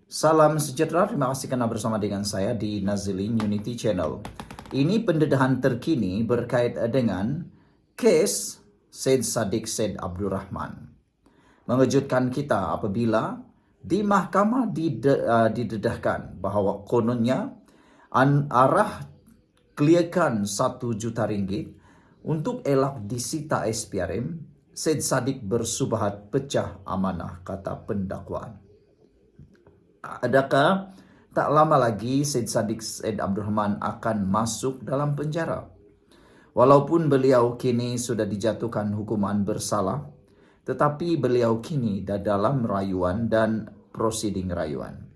Salam sejahtera, terima kasih karena bersama dengan saya di Nazilin Unity Channel. Ini pendedahan terkini berkait dengan kes Syed Saddiq Syed Abdurrahman. Mengejutkan kita apabila di mahkamah didedahkan bahawa kononnya arah clearkan 1 juta ringgit untuk elak disita SPRM, Syed Saddiq bersubahat pecah amanah, kata pendakwaan. Adakah tak lama lagi Syed Saddiq Syed Abdurrahman akan masuk dalam penjara? Walaupun beliau kini sudah dijatuhkan hukuman bersalah, tetapi beliau kini dalam rayuan dan prosiding rayuan.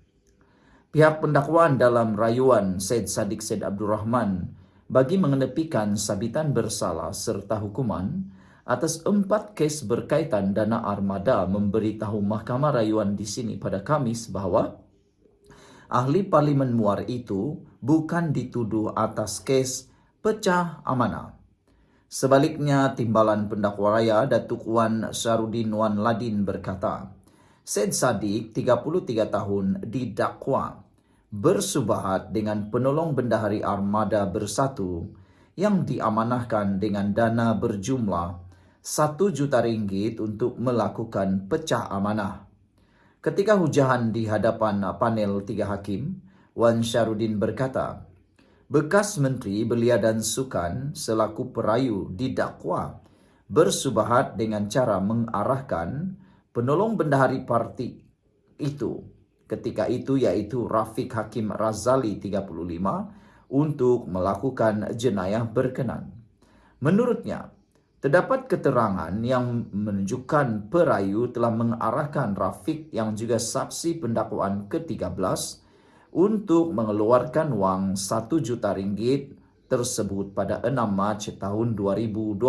Pihak pendakwaan dalam rayuan Syed Saddiq Syed Abdurrahman bagi mengenepikan sabitan bersalah serta hukuman atas 4 kes berkaitan dana armada memberitahu Mahkamah Rayuan di sini pada Khamis bahawa ahli Parlimen Muar itu bukan dituduh atas kes pecah amanah. Sebaliknya, Timbalan Pendakwa Raya Datuk Wan Syarudin Wan Ladin berkata, Syed Saddiq, 33 tahun, didakwa bersubahat dengan penolong bendahari Armada Bersatu yang diamanahkan dengan dana berjumlah 1 juta ringgit untuk melakukan pecah amanah. Ketika hujahan di hadapan panel 3 hakim, Wan Syarudin berkata, bekas Menteri Belia dan Sukan selaku perayu didakwa bersubahat dengan cara mengarahkan penolong bendahari parti itu ketika itu iaitu Rafiq Hakim Razali 35 untuk melakukan jenayah berkenan. Menurutnya, terdapat keterangan yang menunjukkan perayu telah mengarahkan Rafiq yang juga saksi pendakwaan ke-13 untuk mengeluarkan wang 1 juta ringgit tersebut pada 6 Mac tahun 2020.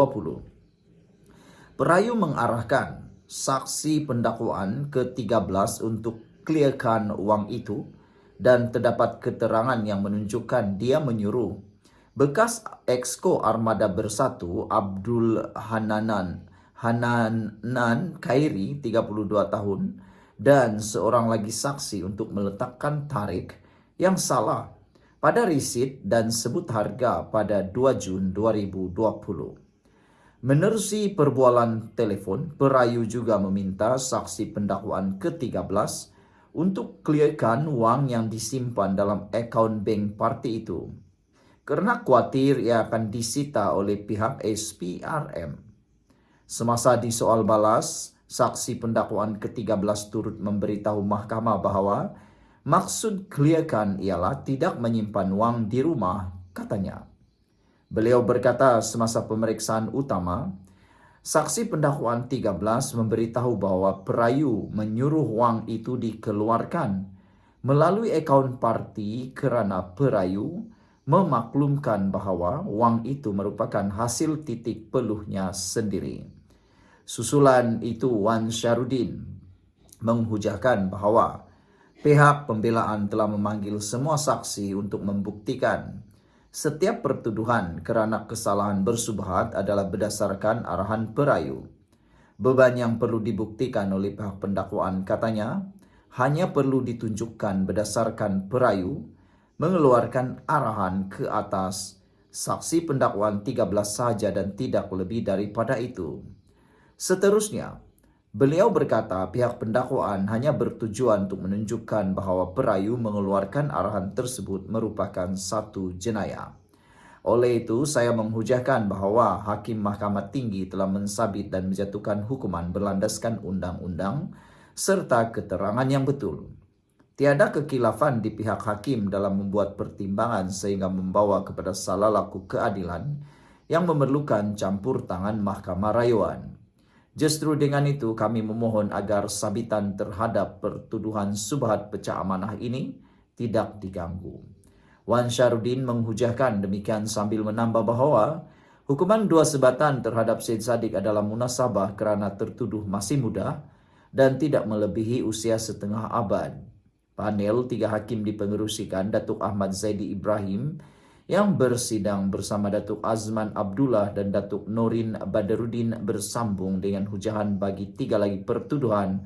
Perayu mengarahkan saksi pendakwaan ke-13 untuk clearkan wang itu dan terdapat keterangan yang menunjukkan dia menyuruh bekas Exco Armada Bersatu Abdul Hananan Khairi 32 tahun dan seorang lagi saksi untuk meletakkan tarikh yang salah pada risit dan sebut harga pada 2 Jun 2020. Menerusi perbualan telefon, perayu juga meminta saksi pendakwaan ke-13 untuk clearkan wang yang disimpan dalam akaun bank parti itu, kerana khawatir ia akan disita oleh pihak SPRM. Semasa disoal balas, saksi pendakwaan ke-13 turut memberitahu mahkamah bahawa maksud clearkan ialah tidak menyimpan wang di rumah, katanya. Beliau berkata semasa pemeriksaan utama, saksi pendakwaan 13 memberitahu bahawa perayu menyuruh wang itu dikeluarkan melalui akaun parti kerana perayu memaklumkan bahawa wang itu merupakan hasil titik peluhnya sendiri. Susulan itu, Wan Syarudin menghujahkan bahawa pihak pembelaan telah memanggil semua saksi untuk membuktikan setiap pertuduhan kerana kesalahan bersubahat adalah berdasarkan arahan perayu. Beban yang perlu dibuktikan oleh pihak pendakwaan, katanya, hanya perlu ditunjukkan berdasarkan perayu mengeluarkan arahan ke atas saksi pendakwaan 13 sahaja dan tidak lebih daripada itu. Seterusnya, beliau berkata pihak pendakwaan hanya bertujuan untuk menunjukkan bahawa perayu mengeluarkan arahan tersebut merupakan satu jenayah. Oleh itu, saya menghujahkan bahawa Hakim Mahkamah Tinggi telah mensabit dan menjatuhkan hukuman berlandaskan undang-undang serta keterangan yang betul. Tiada kekilafan di pihak hakim dalam membuat pertimbangan sehingga membawa kepada salah laku keadilan yang memerlukan campur tangan Mahkamah Rayuan. Justru dengan itu kami memohon agar sabitan terhadap pertuduhan subhat pecah amanah ini tidak diganggu. Wan Syarudin menghujahkan demikian sambil menambah bahawa hukuman 2 sebatan terhadap Syed Saddiq adalah munasabah kerana tertuduh masih muda dan tidak melebihi usia setengah abad. Panel 3 hakim dipengerusikan Datuk Ahmad Zaidi Ibrahim yang bersidang bersama Datuk Azman Abdullah dan Datuk Norin Badaruddin bersambung dengan hujahan bagi 3 lagi pertuduhan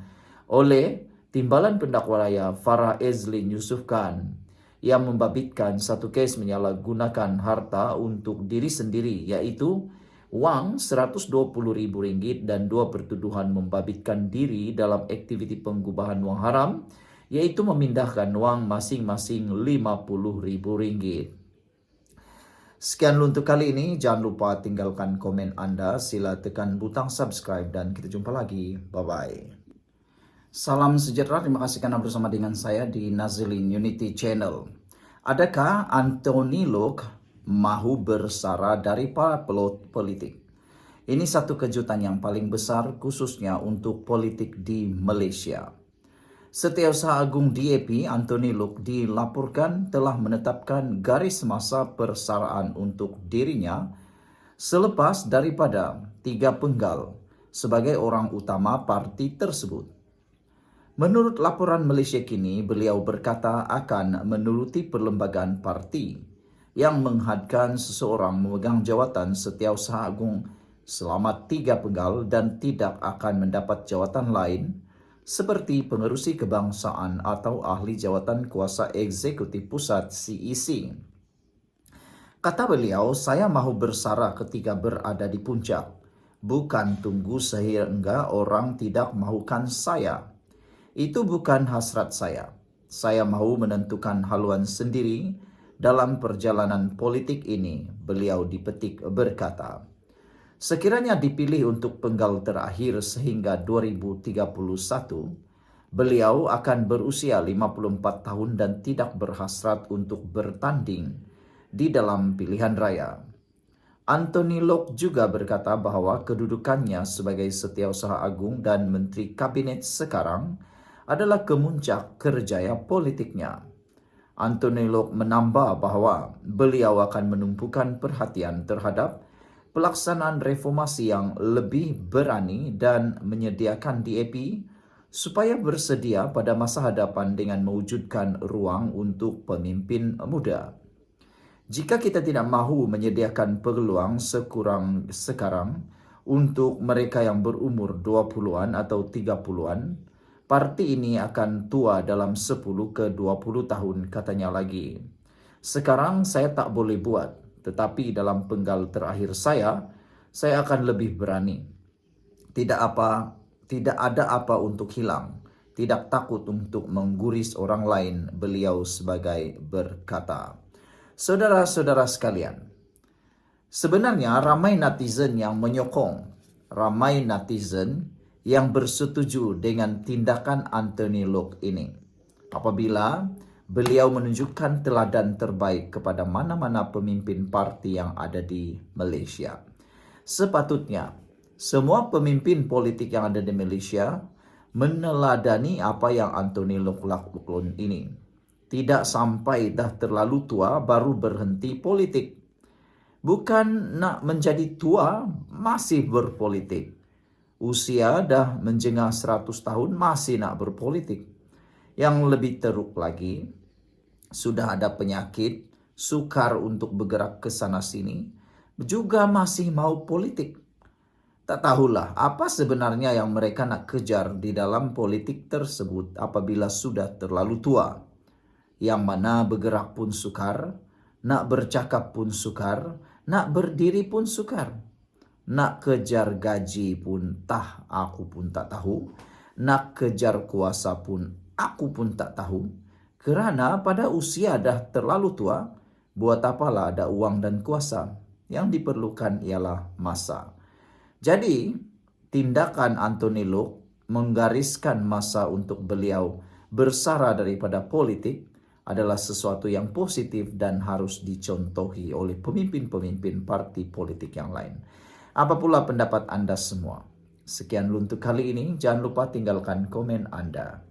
oleh Timbalan pendakwa raya Farah Ezlin Yusuf Khan yang membabitkan satu kes menyalahgunakan harta untuk diri sendiri, yaitu wang Rp120.000 dan dua pertuduhan membabitkan diri dalam aktiviti penggubahan wang haram, yaitu memindahkan wang masing-masing Rp50.000. Sekian untuk kali ini, jangan lupa tinggalkan komen Anda, sila tekan butang subscribe dan kita jumpa lagi. Bye-bye. Salam sejahtera, terima kasih karena bersama dengan saya di Nazilin Unity Channel. Adakah Anthony Lok mahu bersara dari para politik? Ini satu kejutan yang paling besar khususnya untuk politik di Malaysia. Setiausaha Agung DAP Anthony Lok dilaporkan telah menetapkan garis masa persaraan untuk dirinya selepas daripada 3 penggal sebagai orang utama parti tersebut. Menurut laporan Malaysia Kini, beliau berkata akan menuruti perlembagaan parti yang menghadkan seseorang memegang jawatan Setiausaha Agung selama 3 penggal dan tidak akan mendapat jawatan lain seperti pengerusi kebangsaan atau ahli jawatan kuasa eksekutif pusat CEC. Kata beliau, saya mahu bersara ketika berada di puncak, bukan tunggu sehingga orang tidak mahukan saya. Itu bukan hasrat saya. Saya mahu menentukan haluan sendiri dalam perjalanan politik ini, beliau dipetik berkata. Sekiranya dipilih untuk penggal terakhir sehingga 2031, beliau akan berusia 54 tahun dan tidak berhasrat untuk bertanding di dalam pilihan raya. Anthony Lok juga berkata bahwa kedudukannya sebagai Setiausaha Agung dan Menteri Kabinet sekarang adalah kemuncak kerjaya politiknya. Anthony Lok menambah bahwa beliau akan menumpukan perhatian terhadap pelaksanaan reformasi yang lebih berani dan menyediakan DAP supaya bersedia pada masa hadapan dengan mewujudkan ruang untuk pemimpin muda. Jika kita tidak mahu menyediakan peluang sekarang untuk mereka yang berumur 20-an atau 30-an, parti ini akan tua dalam 10 ke 20 tahun, katanya lagi. Sekarang saya tak boleh buat, tetapi dalam penggal terakhir saya akan lebih berani. Tidak ada apa untuk hilang, tidak takut untuk mengguris orang lain, beliau sebagai berkata. Saudara-saudara sekalian, sebenarnya ramai netizen yang menyokong, ramai netizen yang bersetuju dengan tindakan Anthony Lok ini. Apabila beliau menunjukkan teladan terbaik kepada mana-mana pemimpin parti yang ada di Malaysia. Sepatutnya, semua pemimpin politik yang ada di Malaysia meneladani apa yang Anthony Lok lakukan ini. Tidak sampai dah terlalu tua baru berhenti politik. Bukan nak menjadi tua masih berpolitik. Usia dah menjengah 100 tahun masih nak berpolitik. Yang lebih teruk lagi, sudah ada penyakit, sukar untuk bergerak ke sana sini, juga masih mau politik. Tak tahulah apa sebenarnya yang mereka nak kejar di dalam politik tersebut apabila sudah terlalu tua. Yang mana bergerak pun sukar, nak bercakap pun sukar, nak berdiri pun sukar. Nak kejar gaji pun aku pun tak tahu. Nak kejar kuasa pun aku pun tak tahu. Kerana pada usia dah terlalu tua, buat apalah ada uang dan kuasa. Yang diperlukan ialah masa. Jadi, tindakan Anthony Lok menggariskan masa untuk beliau bersara daripada politik adalah sesuatu yang positif dan harus dicontohi oleh pemimpin-pemimpin parti politik yang lain. Apa pula pendapat Anda semua? Sekian untuk kali ini, jangan lupa tinggalkan komen Anda.